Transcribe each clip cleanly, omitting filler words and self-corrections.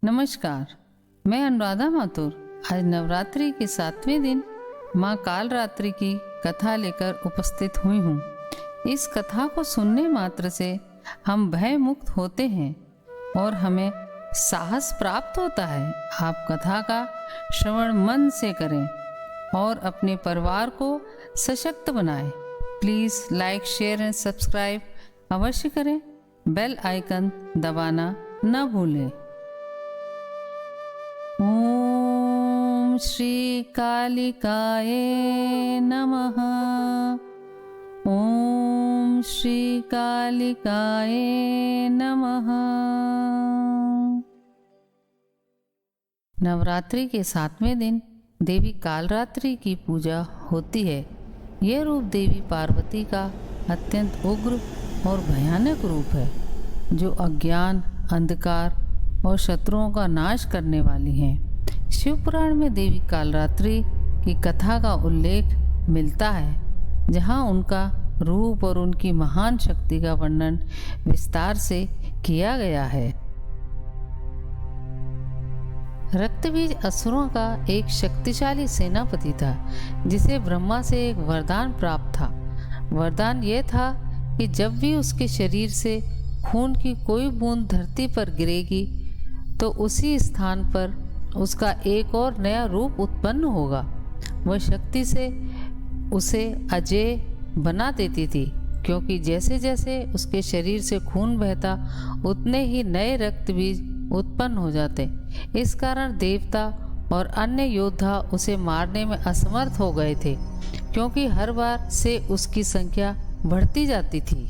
नमस्कार, मैं अनुराधा माथुर आज नवरात्रि के 7वें दिन माँ कालरात्रि की कथा लेकर उपस्थित हुई हूँ। इस कथा को सुनने मात्र से हम भय मुक्त होते हैं और हमें साहस प्राप्त होता है। आप कथा का श्रवण मन से करें और अपने परिवार को सशक्त बनाएं। Please like, share and subscribe अवश्य करें। बेल आइकन दबाना न भूलें। ओम श्री कालिकाय नमः। ओम श्री कालिकाय नमः। नवरात्रि के 7वें दिन देवी कालरात्रि की पूजा होती है। यह रूप देवी पार्वती का अत्यंत उग्र और भयानक रूप है, जो अज्ञान, अंधकार और शत्रुओं का नाश करने वाली हैं। शिव पुराण में देवी कालरात्रि की कथा का उल्लेख मिलता है, जहां उनका रूप और उनकी महान शक्ति का वर्णन विस्तार से किया गया है। रक्तबीज असुरों का एक शक्तिशाली सेनापति था, जिसे ब्रह्मा से एक वरदान प्राप्त था। वरदान यह था कि जब भी उसके शरीर से खून की कोई बूंद धरती पर गिरेगी तो उसी स्थान पर उसका एक और नया रूप उत्पन्न होगा। वह शक्ति से उसे अजेय बना देती थी, क्योंकि जैसे जैसे उसके शरीर से खून बहता उतने ही नए रक्त बीज उत्पन्न हो जाते। इस कारण देवता और अन्य योद्धा उसे मारने में असमर्थ हो गए थे, क्योंकि हर बार से उसकी संख्या बढ़ती जाती थी।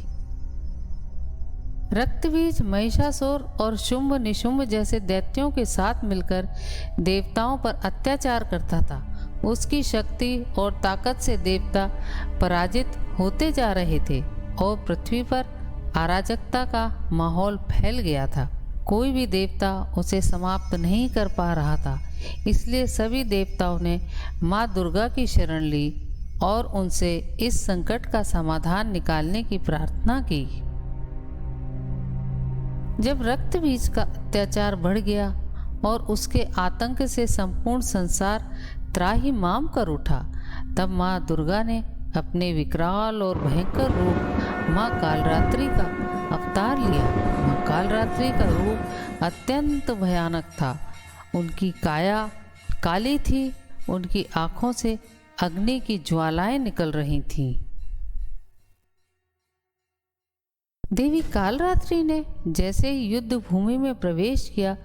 रक्तबीज महिषासुर और शुंभ निशुंभ जैसे दैत्यों के साथ मिलकर देवताओं पर अत्याचार करता था। उसकी शक्ति और ताकत से देवता पराजित होते जा रहे थे और पृथ्वी पर अराजकता का माहौल फैल गया था। कोई भी देवता उसे समाप्त नहीं कर पा रहा था। इसलिए सभी देवताओं ने माँ दुर्गा की शरण ली और उनसे इस संकट का समाधान निकालने की प्रार्थना की। जब रक्त बीज का अत्याचार बढ़ गया और उसके आतंक से संपूर्ण संसार त्राहिमाम कर उठा, तब माँ दुर्गा ने अपने विकराल और भयंकर रूप माँ कालरात्रि का अवतार लिया। माँ कालरात्रि का रूप अत्यंत भयानक था। उनकी काया काली थी, उनकी आँखों से अग्नि की ज्वालाएं निकल रही थीं। देवी कालरात्रि ने जैसे ही युद्ध भूमि में प्रवेश किया,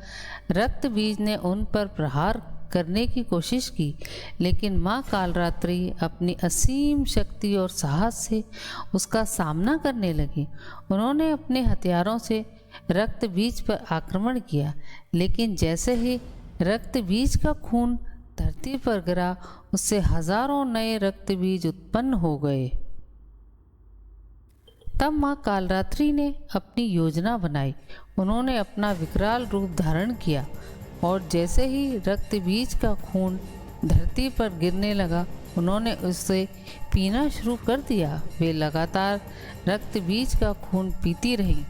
रक्त बीज ने उन पर प्रहार करने की कोशिश की, लेकिन माँ कालरात्रि अपनी असीम शक्ति और साहस से उसका सामना करने लगी। उन्होंने अपने हथियारों से रक्त बीज पर आक्रमण किया, लेकिन जैसे ही रक्त बीज का खून धरती पर गिरा, उससे हजारों नए रक्त बीज उत्पन्न हो गए। तब माँ कालरात्रि ने अपनी योजना बनाई। उन्होंने अपना विकराल रूप धारण किया और जैसे ही रक्त बीज का खून धरती पर गिरने लगा, उन्होंने उसे पीना शुरू कर दिया। वे लगातार रक्त बीज का खून पीती रहीं,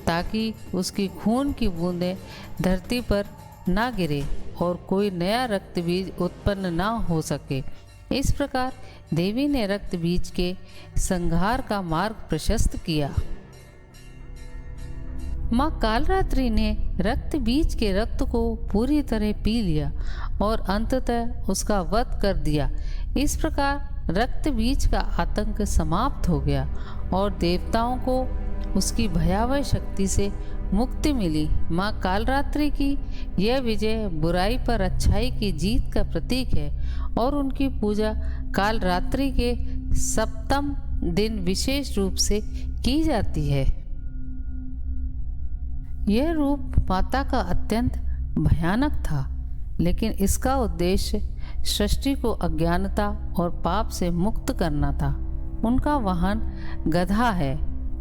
ताकि उसकी खून की बूंदें धरती पर ना गिरे और कोई नया रक्त बीज उत्पन्न ना हो सके। इस प्रकार देवी ने रक्त बीज के संहार का मार्ग प्रशस्त किया। माँ कालरात्रि ने रक्त बीज के रक्त को पूरी तरह पी लिया और अंततः उसका वध कर दिया। इस प्रकार रक्त बीज का आतंक समाप्त हो गया और देवताओं को उसकी भयावह शक्ति से मुक्ति मिली। माँ कालरात्रि की यह विजय बुराई पर अच्छाई की जीत का प्रतीक है और उनकी पूजा कालरात्रि के सप्तम दिन विशेष रूप से की जाती है। यह रूप माता का अत्यंत भयानक था, लेकिन इसका उद्देश्य सृष्टि को अज्ञानता और पाप से मुक्त करना था। उनका वाहन गधा है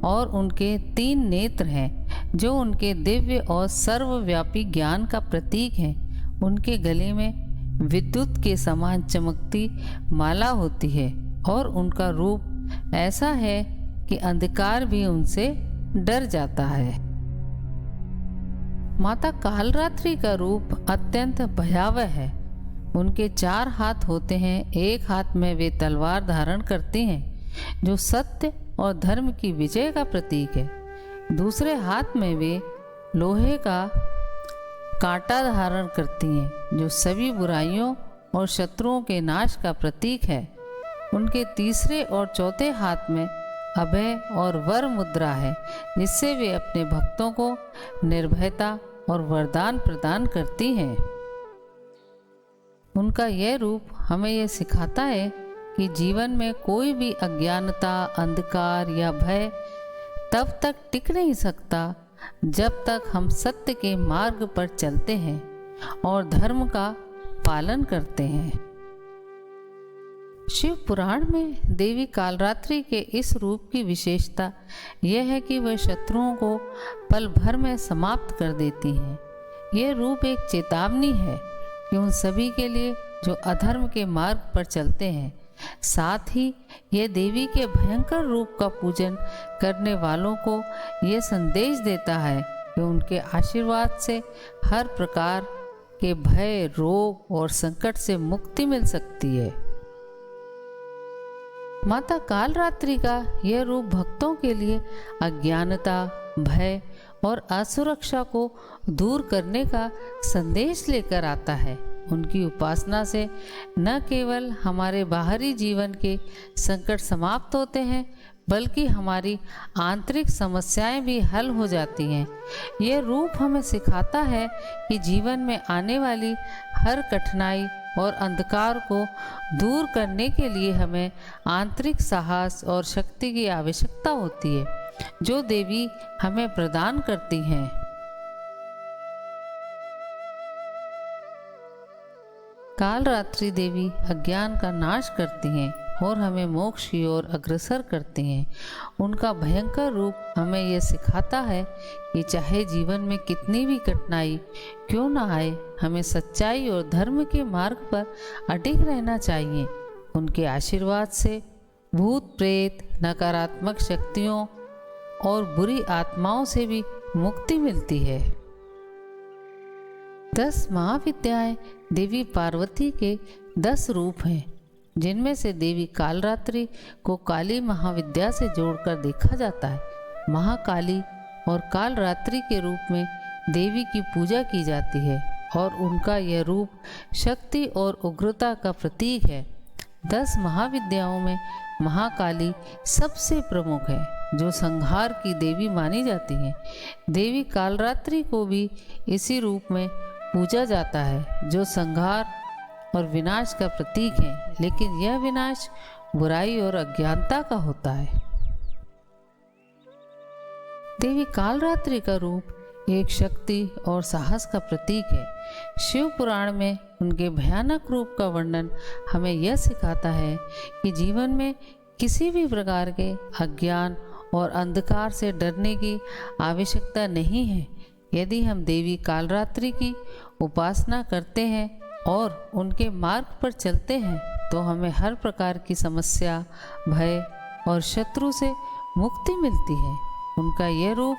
और उनके 3 नेत्र हैं, जो उनके दिव्य और सर्वव्यापी ज्ञान का प्रतीक हैं। उनके गले में विद्युत के समान चमकती माला होती है और उनका रूप ऐसा है कि अंधकार भी उनसे डर जाता है। माता कालरात्रि का रूप अत्यंत भयावह है। उनके 4 हाथ होते हैं। एक हाथ में वे तलवार धारण करती हैं जो सत्य और धर्म की विजय का प्रतीक है। दूसरे हाथ में वे लोहे का कांटा धारण करती हैं जो सभी बुराइयों और शत्रुओं के नाश का प्रतीक है। उनके तीसरे और चौथे हाथ में अभय और वर मुद्रा है, जिससे वे अपने भक्तों को निर्भयता और वरदान प्रदान करती हैं। उनका यह रूप हमें यह सिखाता है कि जीवन में कोई भी अज्ञानता, अंधकार या भय तब तक टिक नहीं सकता जब तक हम सत्य के मार्ग पर चलते हैं और धर्म का पालन करते हैं। शिव पुराण में देवी कालरात्रि के इस रूप की विशेषता यह है कि वह शत्रुओं को पल भर में समाप्त कर देती हैं। यह रूप एक चेतावनी है कि उन सभी के लिए जो अधर्म के मार्ग पर चलते हैं। साथ ही यह देवी के भयंकर रूप का पूजन करने वालों को यह संदेश देता है कि उनके आशीर्वाद से हर प्रकार के भय, रोग और संकट से मुक्ति मिल सकती है। माता कालरात्रि का यह रूप भक्तों के लिए अज्ञानता, भय और असुरक्षा को दूर करने का संदेश लेकर आता है। उनकी उपासना से न केवल हमारे बाहरी जीवन के संकट समाप्त होते हैं, बल्कि हमारी आंतरिक समस्याएं भी हल हो जाती हैं। यह रूप हमें सिखाता है कि जीवन में आने वाली हर कठिनाई और अंधकार को दूर करने के लिए हमें आंतरिक साहस और शक्ति की आवश्यकता होती है, जो देवी हमें प्रदान करती हैं। कालरात्रि देवी अज्ञान का नाश करती हैं और हमें मोक्ष की ओर अग्रसर करती हैं। उनका भयंकर रूप हमें यह सिखाता है कि चाहे जीवन में कितनी भी कठिनाई क्यों न आए, हमें सच्चाई और धर्म के मार्ग पर अडिग रहना चाहिए। उनके आशीर्वाद से भूत प्रेत, नकारात्मक शक्तियों और बुरी आत्माओं से भी मुक्ति मिलती है। 10 महाविद्याएं देवी पार्वती के 10 रूप हैं, जिनमें से देवी कालरात्रि को काली महाविद्या से जोड़कर देखा जाता है। महाकाली और कालरात्रि के रूप में देवी की पूजा की जाती है और उनका यह रूप शक्ति और उग्रता का प्रतीक है। 10 महाविद्याओं में महाकाली सबसे प्रमुख है, जो संहार की देवी मानी जाती है। देवी कालरात्रि को भी इसी रूप में पूजा जाता है, जो संहार और विनाश का प्रतीक है, लेकिन यह विनाश बुराई और अज्ञानता का होता है। देवी कालरात्रि का रूप एक शक्ति और साहस का प्रतीक है। शिव पुराण में उनके भयानक रूप का वर्णन हमें यह सिखाता है कि जीवन में किसी भी प्रकार के अज्ञान और अंधकार से डरने की आवश्यकता नहीं है। यदि हम देवी कालरात्रि की उपासना करते हैं और उनके मार्ग पर चलते हैं, तो हमें हर प्रकार की समस्या, भय और शत्रु से मुक्ति मिलती है। उनका यह रूप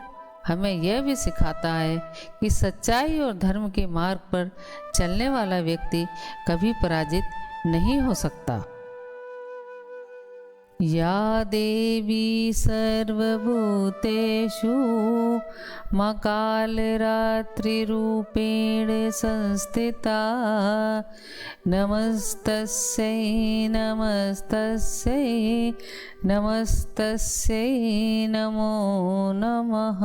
हमें यह भी सिखाता है कि सच्चाई और धर्म के मार्ग पर चलने वाला व्यक्ति कभी पराजित नहीं हो सकता। या देवी सर्वभूतेषु मां कालरात्रिरूपेण संस्थिता नमस्तस्यै नमस्तस्यै नमस्तस्यै नमो नमः।